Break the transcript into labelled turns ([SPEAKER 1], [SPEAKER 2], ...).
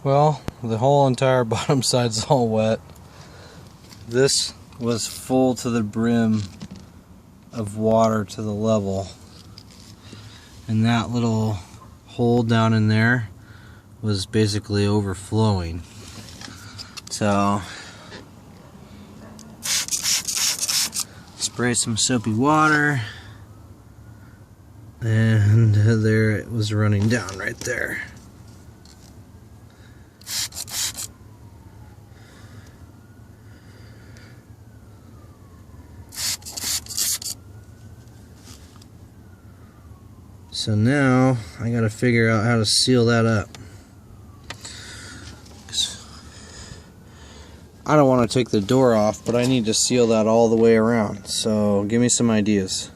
[SPEAKER 1] Well, the whole entire bottom side's all wet. This was full to the brim of water to the level, and that little hole down in there was basically overflowing. So spray some soapy water, and there it was running down right there. So now I gotta figure out how to seal that up. I don't want to take the door off, but I need to seal that all the way around. So give me some ideas.